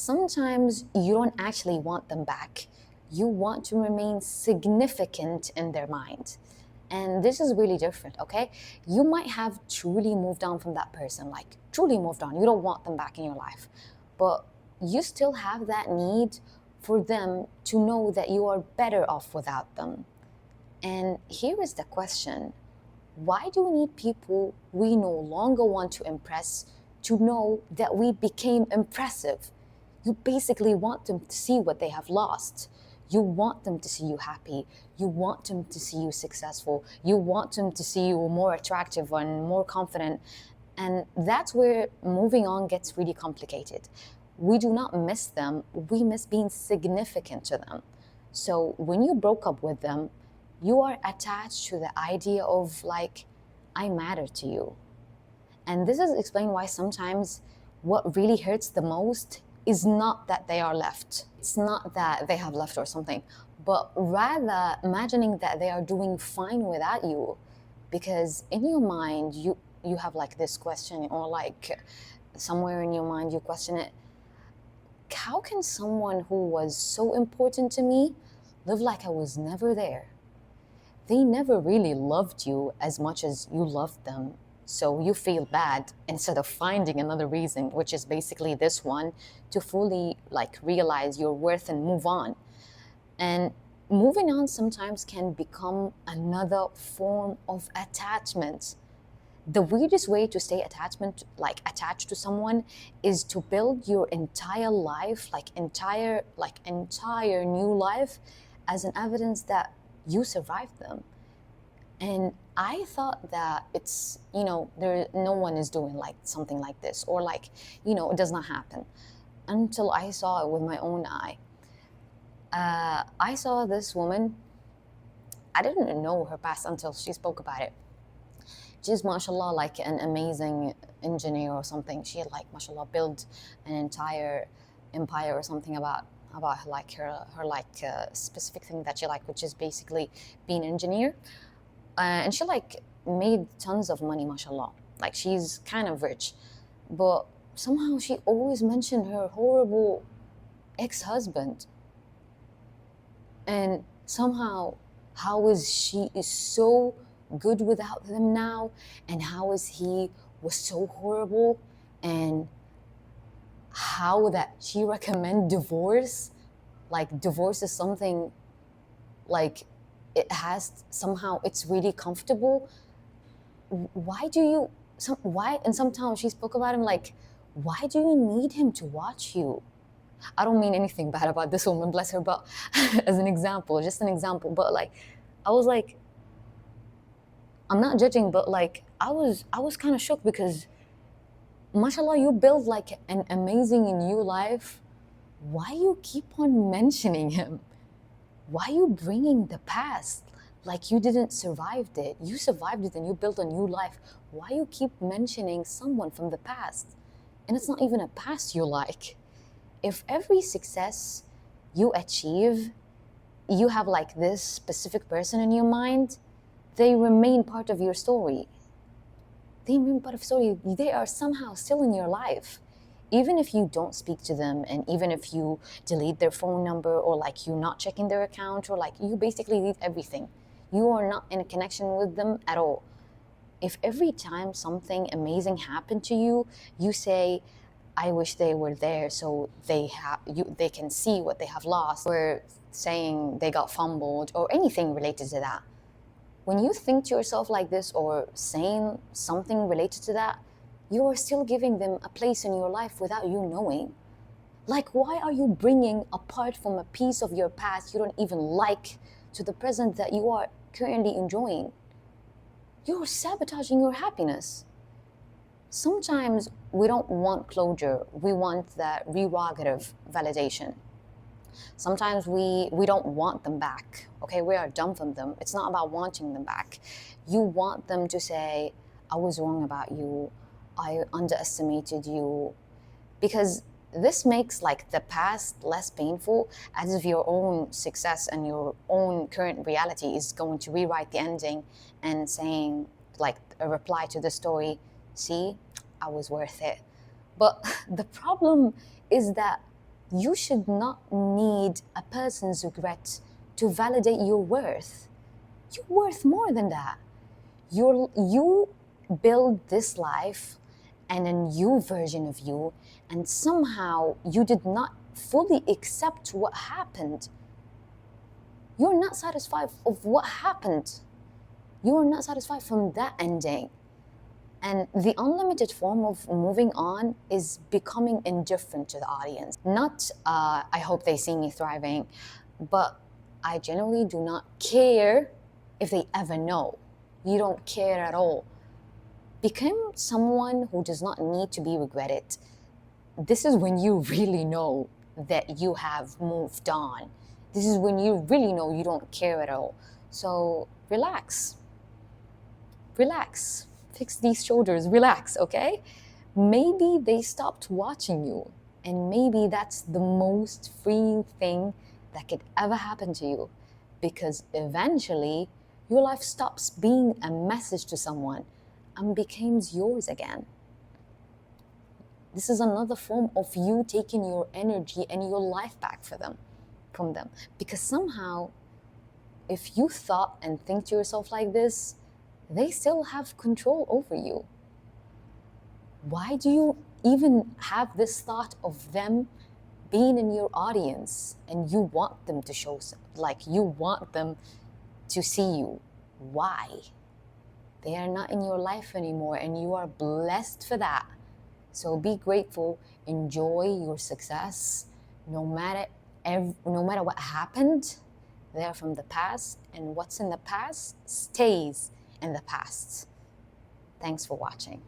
sometimes you don't actually want them back. You want to remain significant in their mind. And this is really different, okay? You might have truly moved on from that person, like truly moved on. You don't want them back in your life. But you still have that need for them to know that you are better off without them. And here is the question: why do we need people we no longer want to impress to know that we became impressive? You basically want them to see what they have lost. You want them to see you happy. You want them to see you successful. You want them to see you more attractive and more confident. And that's where moving on gets really complicated. We do not miss them, we miss being significant to them. So when you broke up with them, you are attached to the idea of like, I matter to you. And this is explained why sometimes what really hurts the most is not that they are left. It's not that they have left or something, but rather imagining that they are doing fine without you. Because in your mind, you have like this question, or like somewhere in your mind you question it: how can someone who was so important to me live like I was never there? They never really loved you as much as you loved them. So you feel bad instead of finding another reason, which is basically this one, to fully like realize your worth and move on. And moving on sometimes can become another form of attachment. The weirdest way to stay attached to someone is to build your entire life, entire new life, as an evidence that you survived them. And I thought that it's, no one is doing like something like this, or like, it does not happen, until I saw it with my own eye. I saw this woman. I didn't know her past until she spoke about it. She's, mashallah, like an amazing engineer or something. She had, like, mashallah, built an entire empire or something about like her specific thing that she liked, which is basically being an engineer. And she like made tons of money, mashallah. Like, she's kind of rich, but somehow she always mentioned her horrible ex-husband. And somehow, how is she is so good without them now, and how is he was so horrible, and how that she recommend divorce. Like, divorce is something like it has somehow it's really comfortable. Why do you why and sometimes she spoke about him like, why do you need him to watch you? I don't mean anything bad about this woman, bless her, but as an example, just an example. But like, I was like, I'm not judging, but like, I was kind of shocked because, mashallah, you build like an amazing new life. Why you keep on mentioning him? Why you bringing the past? Like, you didn't survive it. You survived it and you built a new life. Why you keep mentioning someone from the past? And it's not even a past you like. If every success you achieve, you have like this specific person in your mind, they remain part of your story. They remain part of the story. They are somehow still in your life. Even if you don't speak to them, and even if you delete their phone number, or like you're not checking their account, or like you basically delete everything, you are not in a connection with them at all. If every time something amazing happened to you, you say, I wish they were there so they can see what they have lost, or saying they got fumbled, or anything related to that. When you think to yourself like this, or saying something related to that, you are still giving them a place in your life without you knowing. Like, why are you bringing a part from a piece of your past you don't even like to the present that you are currently enjoying? You're sabotaging your happiness. Sometimes we don't want closure. We want that prerogative validation. Sometimes we don't want them back. Okay, we are done from them. It's not about wanting them back. You want them to say, I was wrong about you. I underestimated you. Because this makes like the past less painful, as if your own success and your own current reality is going to rewrite the ending and saying like a reply to the story, see, I was worth it. But the problem is that You should not need a person's regret to validate your worth. You're worth more than that. You build this life and a new version of you, and somehow you did not fully accept what happened. You're not satisfied of what happened. You are not satisfied from that ending. And the unlimited form of moving on is becoming indifferent to the audience. Not, I hope they see me thriving, but I genuinely do not care if they ever know. You don't care at all. Become someone who does not need to be regretted. This is when you really know that you have moved on. This is when you really know you don't care at all. So relax. Relax. Fix these shoulders. Relax, okay? Maybe they stopped watching you. And maybe that's the most freeing thing that could ever happen to you. Because eventually, your life stops being a message to someone and becomes yours again. This is another form of you taking your energy and your life back from them. Because somehow, if you thought and think to yourself like this, they still have control over you. Why do you even have this thought of them being in your audience and you want them to show, like you want them to see you? Why? They are not in your life anymore and you are blessed for that. So be grateful, enjoy your success, no matter what happened. They're from the past, and what's in the past stays in the past. Thanks for watching.